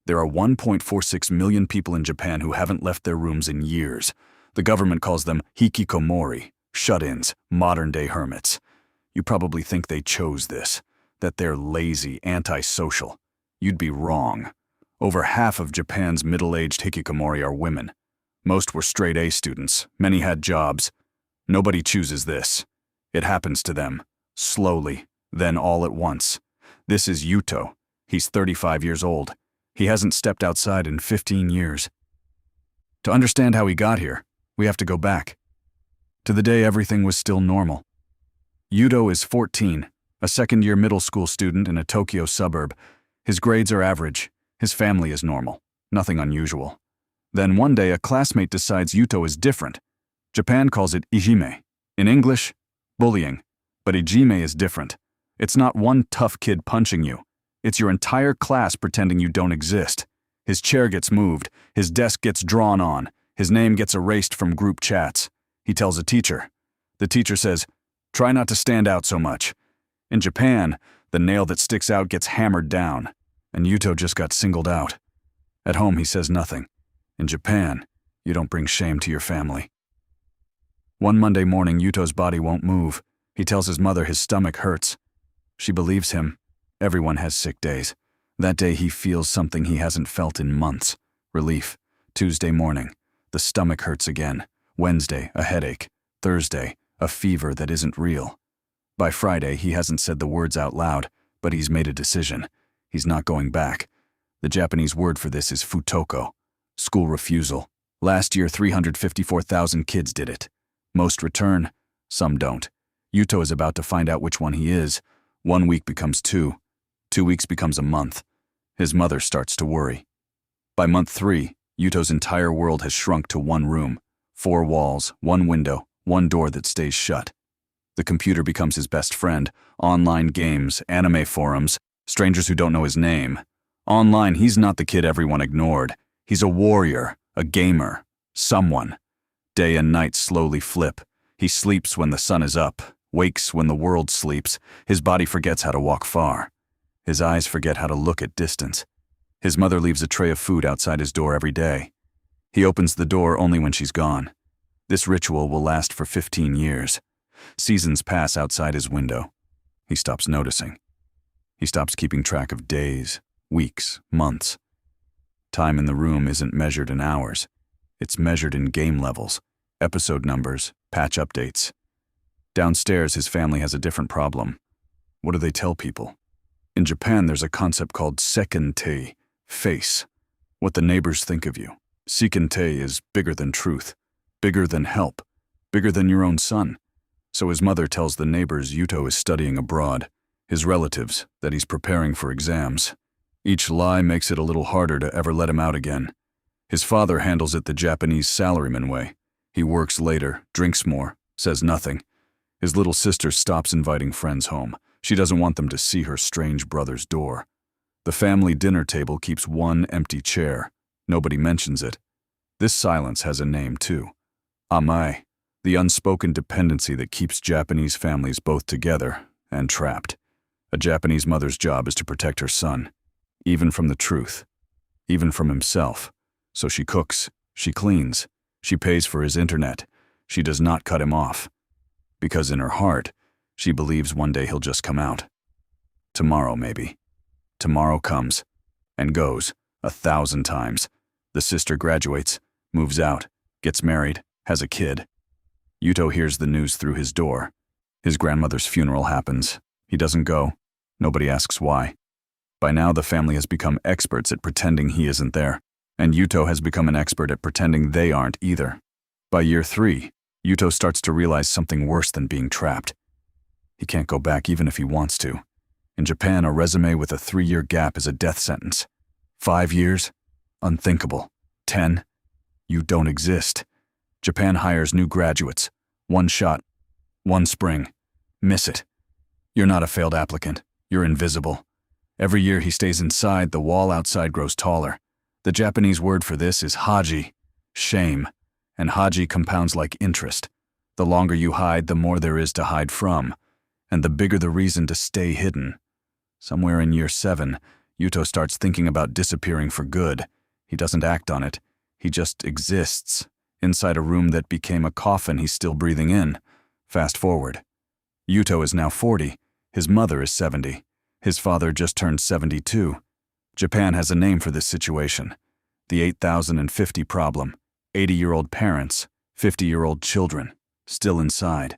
There are 1.46 million people in Japan who haven't left their rooms in years. The government calls them Hikikomori, shut-ins, modern-day hermits. You probably think they chose this, that they're lazy, antisocial. You'd be wrong. Over half of Japan's middle-aged Hikikomori are women. Most were straight-A students, many had jobs. Nobody chooses this. It happens to them, slowly, then all at once. This is Yuto. He's 35 years old. He hasn't stepped outside in 15 years. To understand how he got here, we have to go back to the day everything was still normal. Yuto is 14, a second-year middle school student in a Tokyo suburb. His grades are average. His family is normal. Nothing unusual. Then one day a classmate decides Yuto is different. Japan calls it ijime. In English, bullying. But ijime is different. It's not one tough kid punching you. It's your entire class pretending you don't exist. His chair gets moved. His desk gets drawn on. His name gets erased from group chats. He tells a teacher. The teacher says, "Try not to stand out so much." In Japan, the nail that sticks out gets hammered down, and Yuto just got singled out. At home, he says nothing. In Japan, you don't bring shame to your family. One Monday morning, Yuto's body won't move. He tells his mother his stomach hurts. She believes him. Everyone has sick days. That day, he feels something he hasn't felt in months. Relief. Tuesday morning, the stomach hurts again. Wednesday, a headache. Thursday, a fever that isn't real. By Friday, he hasn't said the words out loud, but he's made a decision. He's not going back. The Japanese word for this is futoko, school refusal. Last year, 354,000 kids did it. Most return, some don't. Yuto is about to find out which one he is. 1 week becomes 2. 2 weeks becomes a month. His mother starts to worry. By month 3, Yuto's entire world has shrunk to one room. 4 walls, 1 window, 1 door that stays shut. The computer becomes his best friend. Online games, anime forums, strangers who don't know his name. Online, he's not the kid everyone ignored. He's a warrior, a gamer, someone. Day and night slowly flip. He sleeps when the sun is up, wakes when the world sleeps. His body forgets how to walk far. His eyes forget how to look at distance. His mother leaves a tray of food outside his door every day. He opens the door only when she's gone. This ritual will last for 15 years. Seasons pass outside his window. He stops noticing. He stops keeping track of days, weeks, months. Time in the room isn't measured in hours. It's measured in game levels, episode numbers, patch updates. Downstairs, his family has a different problem. What do they tell people? In Japan, there's a concept called seken-tei, face. What the neighbors think of you. Seken-tei is bigger than truth, bigger than help, bigger than your own son. So his mother tells the neighbors Yuto is studying abroad, his relatives that he's preparing for exams. Each lie makes it a little harder to ever let him out again. His father handles it the Japanese salaryman way. He works later, drinks more, says nothing. His little sister stops inviting friends home. She doesn't want them to see her strange brother's door. The family dinner table keeps one empty chair. Nobody mentions it. This silence has a name too. Amae, the unspoken dependency that keeps Japanese families both together and trapped. A Japanese mother's job is to protect her son, even from the truth, even from himself. So she cooks, she cleans, she pays for his internet. She does not cut him off. Because in her heart, she believes one day he'll just come out. Tomorrow, maybe. Tomorrow comes and goes 1,000 times. The sister graduates, moves out, gets married, has a kid. Yuto hears the news through his door. His grandmother's funeral happens. He doesn't go. Nobody asks why. By now, the family has become experts at pretending he isn't there, and Yuto has become an expert at pretending they aren't either. By year 3, Yuto starts to realize something worse than being trapped. He can't go back even if he wants to. In Japan, a resume with a 3-year gap is a death sentence. 5 years? Unthinkable. 10? You don't exist. Japan hires new graduates. 1 shot. 1 spring. Miss it. You're not a failed applicant. You're invisible. Every year he stays inside, the wall outside grows taller. The Japanese word for this is haji, shame, and haji compounds like interest. The longer you hide, the more there is to hide from, and the bigger the reason to stay hidden. Somewhere in year 7, Yuto starts thinking about disappearing for good. He doesn't act on it. He just exists, inside a room that became a coffin he's still breathing in. Fast forward. Yuto is now 40. His mother is 70. His father just turned 72. Japan has a name for this situation. The 8,050 problem. 80-year-old parents, 50-year-old children, still inside.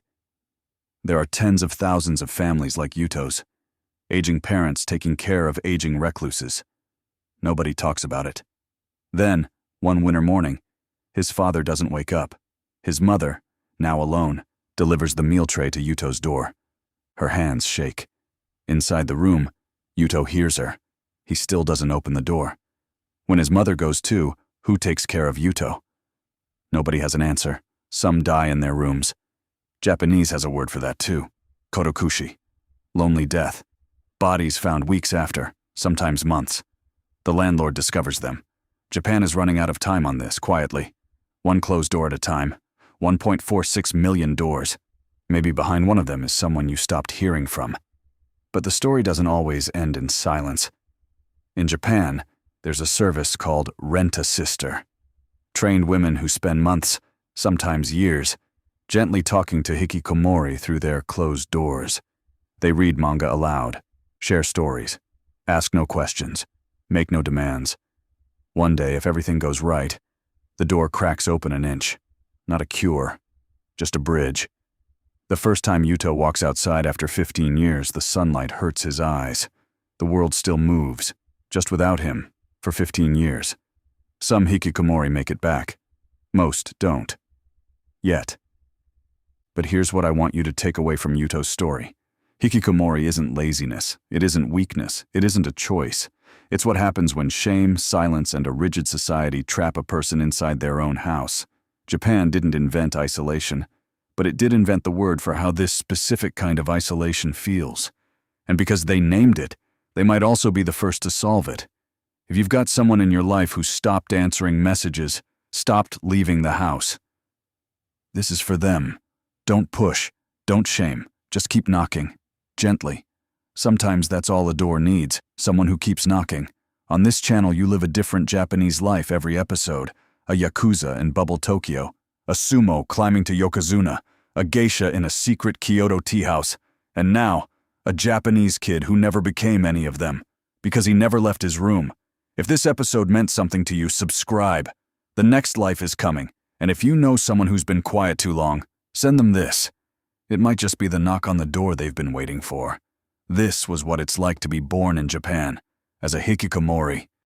There are tens of thousands of families like Yuto's. Aging parents taking care of aging recluses. Nobody talks about it. Then, one winter morning, his father doesn't wake up. His mother, now alone, delivers the meal tray to Yuto's door. Her hands shake. Inside the room, Yuto hears her. He still doesn't open the door. When his mother goes too, who takes care of Yuto? Nobody has an answer. Some die in their rooms. Japanese has a word for that too. Kotokushi. Lonely death. Bodies found weeks after, sometimes months. The landlord discovers them. Japan is running out of time on this, quietly. One closed door at a time. 1.46 million doors. Maybe behind one of them is someone you stopped hearing from. But the story doesn't always end in silence. In Japan, there's a service called Rent-A-Sister. Trained women who spend months, sometimes years, gently talking to Hikikomori through their closed doors. They read manga aloud, share stories, ask no questions, make no demands. One day, if everything goes right, the door cracks open an inch. Not a cure, just a bridge. The first time Yuto walks outside after 15 years, the sunlight hurts his eyes. The world still moves, just without him, for 15 years. Some Hikikomori make it back. Most don't. Yet. But here's what I want you to take away from Yuto's story. Hikikomori isn't laziness. It isn't weakness. It isn't a choice. It's what happens when shame, silence, and a rigid society trap a person inside their own house. Japan didn't invent isolation, but it did invent the word for how this specific kind of isolation feels. And because they named it, they might also be the first to solve it. If you've got someone in your life who stopped answering messages, stopped leaving the house, this is for them. Don't push. Don't shame. Just keep knocking. Gently. Sometimes that's all a door needs, someone who keeps knocking. On this channel you live a different Japanese life every episode. A yakuza in Bubble Tokyo, a sumo climbing to Yokozuna, a geisha in a secret Kyoto tea house, and now, a Japanese kid who never became any of them, because he never left his room. If this episode meant something to you, subscribe. The next life is coming, and if you know someone who's been quiet too long, send them this. It might just be the knock on the door they've been waiting for. This was what it's like to be born in Japan, as a Hikikomori.